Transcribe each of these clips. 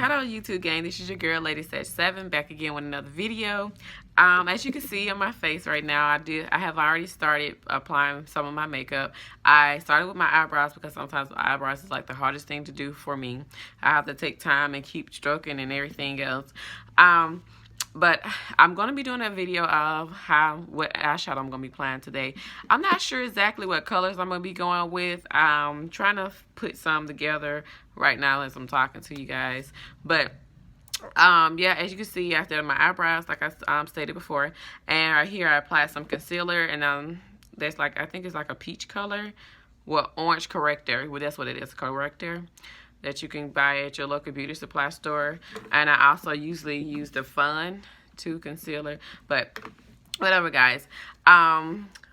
Hello YouTube gang, this is your girl Lady Sage 7 back again with another video. As you can see on my face right now, I have already started applying some of my makeup. I started with my eyebrows because sometimes my eyebrows is like the hardest thing to do for me. I have to take time and keep stroking and everything else. But I'm going to be doing a video of what eyeshadow I'm going to be applying today. I'm not sure exactly what colors I'm going to be going with. I'm trying to put some together right now as I'm talking to you guys. But yeah, as you can see, after my eyebrows, like I stated before, and right here I applied some concealer, and there's like, I think it's like a peach color. Well, orange corrector. Well, that's what it is, corrector, that you can buy at your local beauty supply store. And I also usually use the Fun 2 concealer, but whatever guys.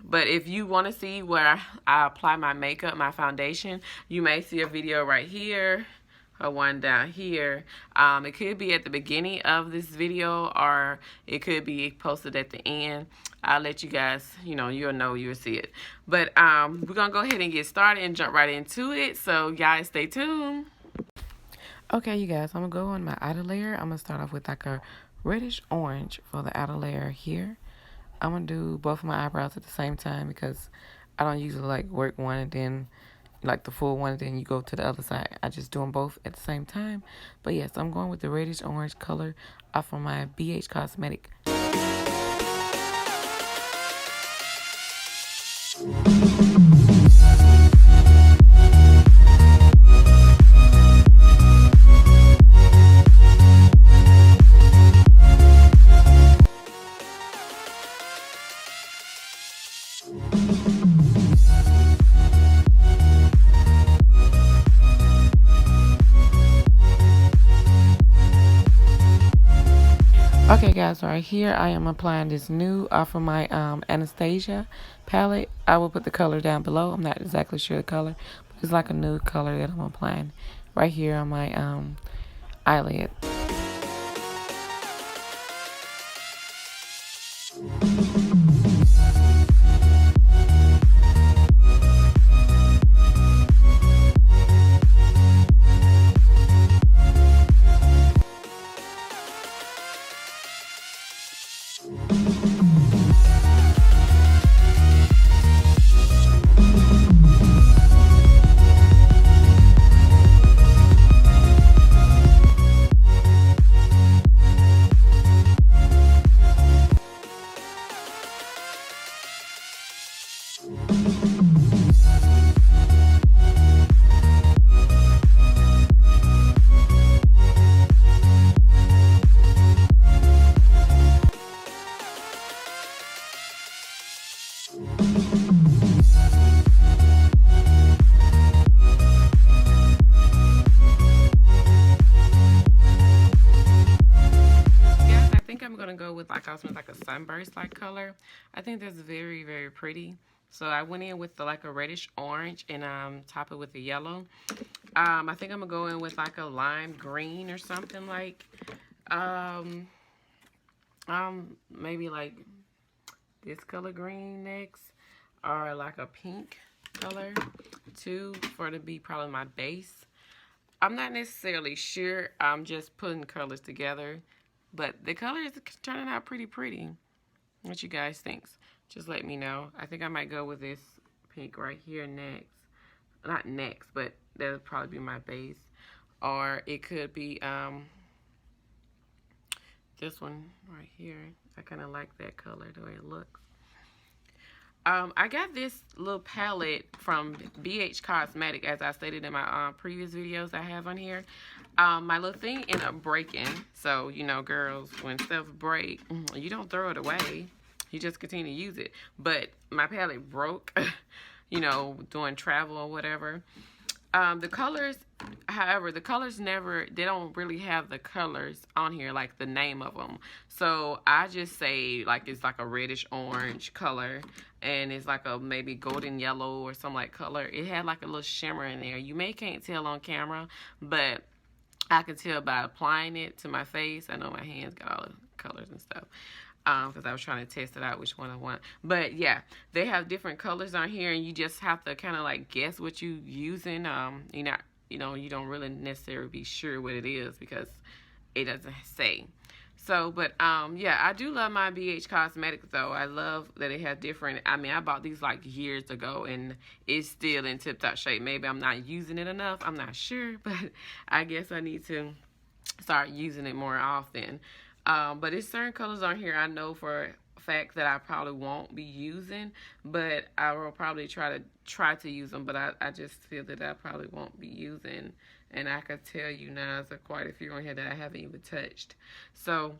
But if you want to see where I apply my makeup, my foundation, you may see a video right here or one down here. It could be at the beginning of this video, or it could be posted at the end. I'll let you guys, you'll see it. But we're gonna go ahead and get started and jump right into it, so guys stay tuned. Okay, you guys, I'm gonna go on my outer layer. I'm gonna start off with like a reddish orange for the outer layer here. I'm gonna do both of my eyebrows at the same time because I don't usually like work one and then like the full one and then you go to the other side. I just do them both at the same time. But yes, I'm going with the reddish orange color off of my BH Cosmetic. Okay guys, right here I am applying this new off of my Anastasia palette. I will put the color down below. I'm not exactly sure the color, but it's like a nude color that I'm applying right here on my eyelid. Go with like a sunburst like color. I think that's very, very pretty. So I went in with like a reddish orange and top it with the yellow. I think I'm gonna go in with like a lime green or something like maybe like this color green next, or like a pink color too, for it to be probably my base. I'm not necessarily sure. I'm just putting colors together. But the color is turning out pretty. What you guys think? Just let me know. I think I might go with this pink right here next. Not next, but that'll probably be my base. Or it could be this one right here. I kind of like that color, the way it looks. I got this little palette from BH Cosmetic, as I stated in my previous videos I have on here. My little thing ended up breaking. So, girls, when stuff break, you don't throw it away. You just continue to use it. But my palette broke, doing travel or whatever. The colors, however, the colors they don't really have the colors on here, like the name of them. So I just say like it's like a reddish orange color, and it's like a maybe golden yellow or some like color. It had like a little shimmer in there. You can't tell on camera, but I can tell by applying it to my face. I know my hands got all the colors and stuff. Because I was trying to test it out which one I want. But yeah, they have different colors on here, and you just have to kind of like guess what you using. you know, you don't really necessarily be sure what it is because it doesn't say. So, but yeah, I do love my BH Cosmetics though. I love that it has different. I mean, I bought these like years ago, and it's still in tip-top shape. Maybe I'm not using it enough. I'm not sure, but I guess I need to start using it more often. But it's certain colors on here I know for a fact that I probably won't be using, but I will probably try to use them. But I just feel that I probably won't be using, and I could tell you now there's quite a few on here that I haven't even touched. So,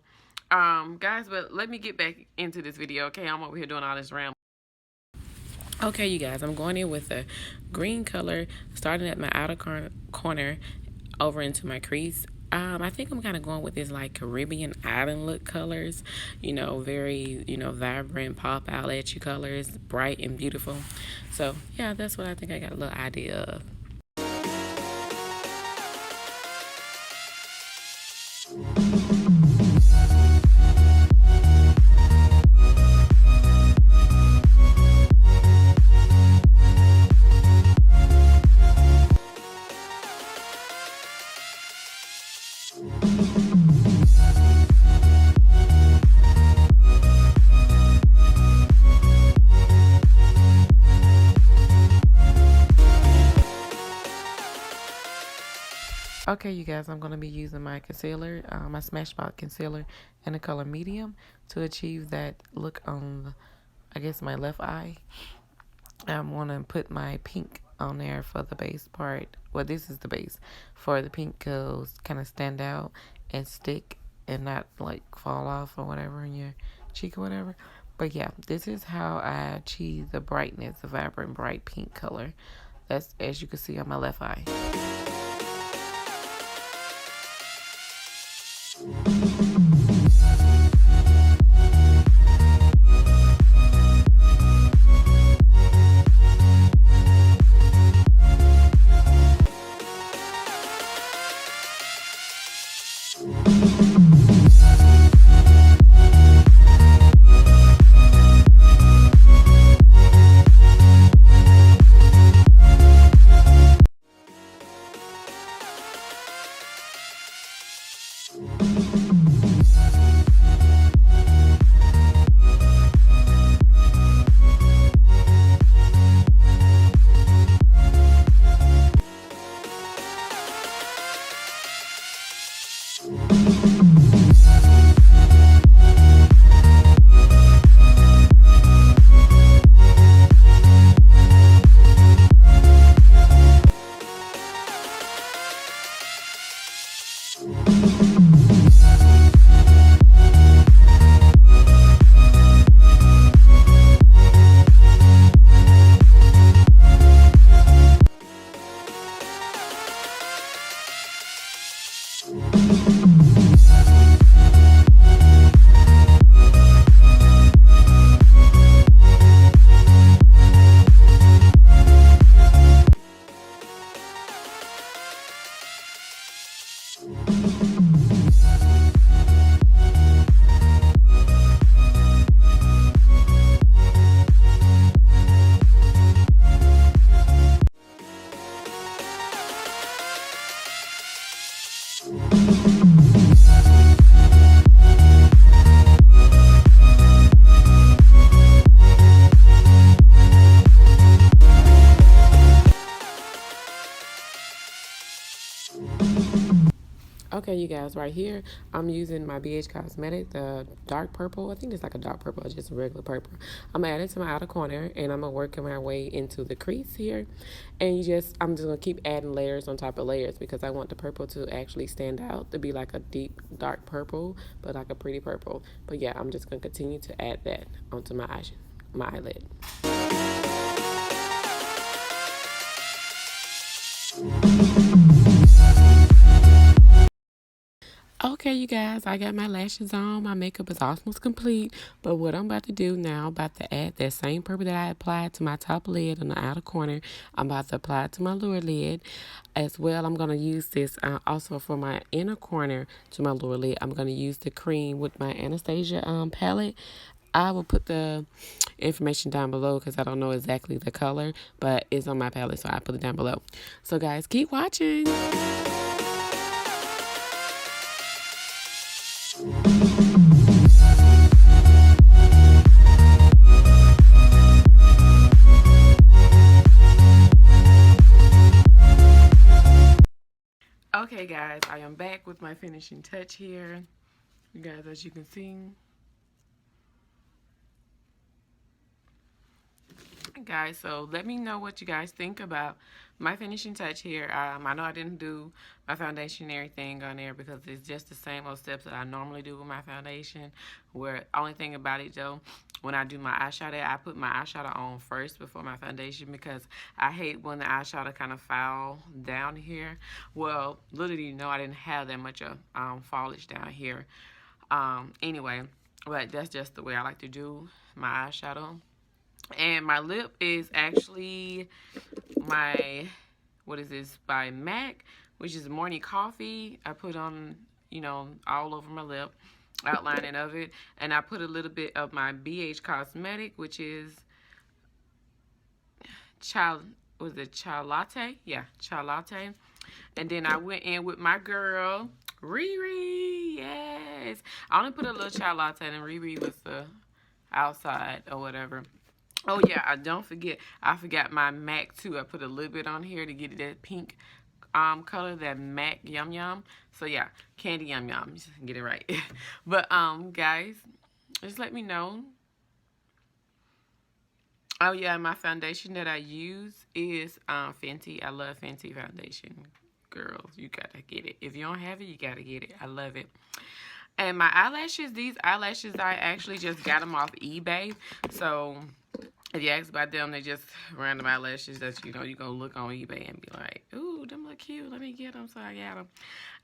guys, but let me get back into this video. Okay, I'm over here doing all this ramble. Okay, you guys, I'm going in with a green color, starting at my outer corner over into my crease. I think I'm kind of going with this like Caribbean island look colors, you know, very, you know, vibrant, pop out at you colors, bright and beautiful. So yeah, that's what I think I got a little idea of. Okay, you guys, I'm going to be using my concealer, my Smashbox concealer in the color medium to achieve that look on, I guess, my left eye. I'm going to put my pink on there for the base part. Well, this is the base for the pink to kind of stand out and stick and not like fall off or whatever in your cheek or whatever. But yeah, this is how I achieve the brightness, the vibrant, bright pink color. That's, as you can see, on my left eye. Okay, you guys, right here, I'm using my BH Cosmetic, the dark purple. I think it's like a dark purple, or just a regular purple. I'm adding to my outer corner, and I'm going to work my way into the crease here. And I'm just going to keep adding layers on top of layers because I want the purple to actually stand out, to be like a deep, dark purple, but like a pretty purple. But yeah, I'm just going to continue to add that onto my eyelid. Okay, you guys, I got my lashes on. My makeup is almost complete. But what I'm about to do now, I'm about to add that same purple that I applied to my top lid on the outer corner. I'm about to apply it to my lower lid. As well, I'm going to use this also for my inner corner to my lower lid. I'm going to use the cream with my Anastasia palette. I will put the information down below because I don't know exactly the color, but it's on my palette, so I put it down below. So guys, keep watching. Okay guys, I am back with my finishing touch here. You guys, as you can see. Guys, so let me know what you guys think about my finishing touch here. I know I didn't do my foundation and everything on there because it's just the same old steps that I normally do with my foundation. Where only thing about it though, when I do my eyeshadow, I put my eyeshadow on first before my foundation because I hate when the eyeshadow kind of fall down here. Well, literally, you know, I didn't have that much of foliage down here. Anyway, but that's just the way I like to do my eyeshadow. And my lip is actually my, what is this, by MAC, which is Morning Coffee. I put on, you know, all over my lip, outlining of it. And I put a little bit of my BH Cosmetic, which is Chai Latte? Yeah, Chai Latte. And then I went in with my girl, Riri. Yes. I only put a little Chai Latte, and Riri was the outside or whatever. Oh yeah, I don't forget. I forgot my MAC too. I put a little bit on here to get that pink color, that MAC Yum Yum. So yeah, Candy Yum Yum. Just get it right. But guys, just let me know. Oh yeah, my foundation that I use is Fenty. I love Fenty foundation. Girls, you gotta get it. If you don't have it, you gotta get it. I love it. And my eyelashes, these eyelashes, I actually just got them off eBay. So if you ask about them, they're just random eyelashes that, you know, you're going to look on eBay and be like, ooh, them look cute. Let me get them. So I got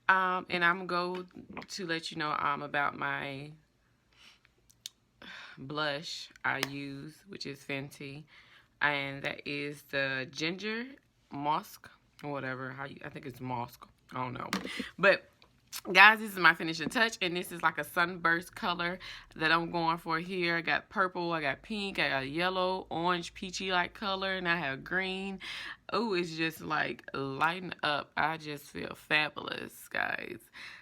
them. And I'm going to let you know about my blush I use, which is Fenty. And that is the Ginger Musk or whatever. I think it's Musk. I don't know. But guys, this is my finishing touch, and this is like a sunburst color that I'm going for here. I got purple, I got pink, I got yellow, orange, peachy like color, and I have green. Oh, it's just like lighting up. I just feel fabulous, guys.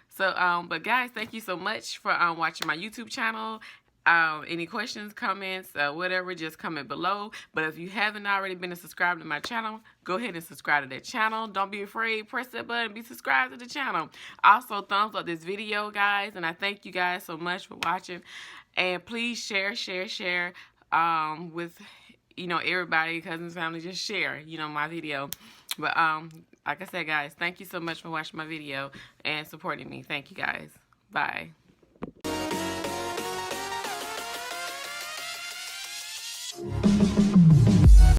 So but guys, thank you so much for watching my YouTube channel. Any questions, comments, whatever, just comment below. But if you haven't already been subscribed to my channel, go ahead and subscribe to that channel. Don't be afraid. Press that button. Be subscribed to the channel. Also, thumbs up this video, guys. And I thank you guys so much for watching. And please share with, you know, everybody, cousins, family. Just share, you know, my video. But like I said, guys, thank you so much for watching my video and supporting me. Thank you, guys. Bye.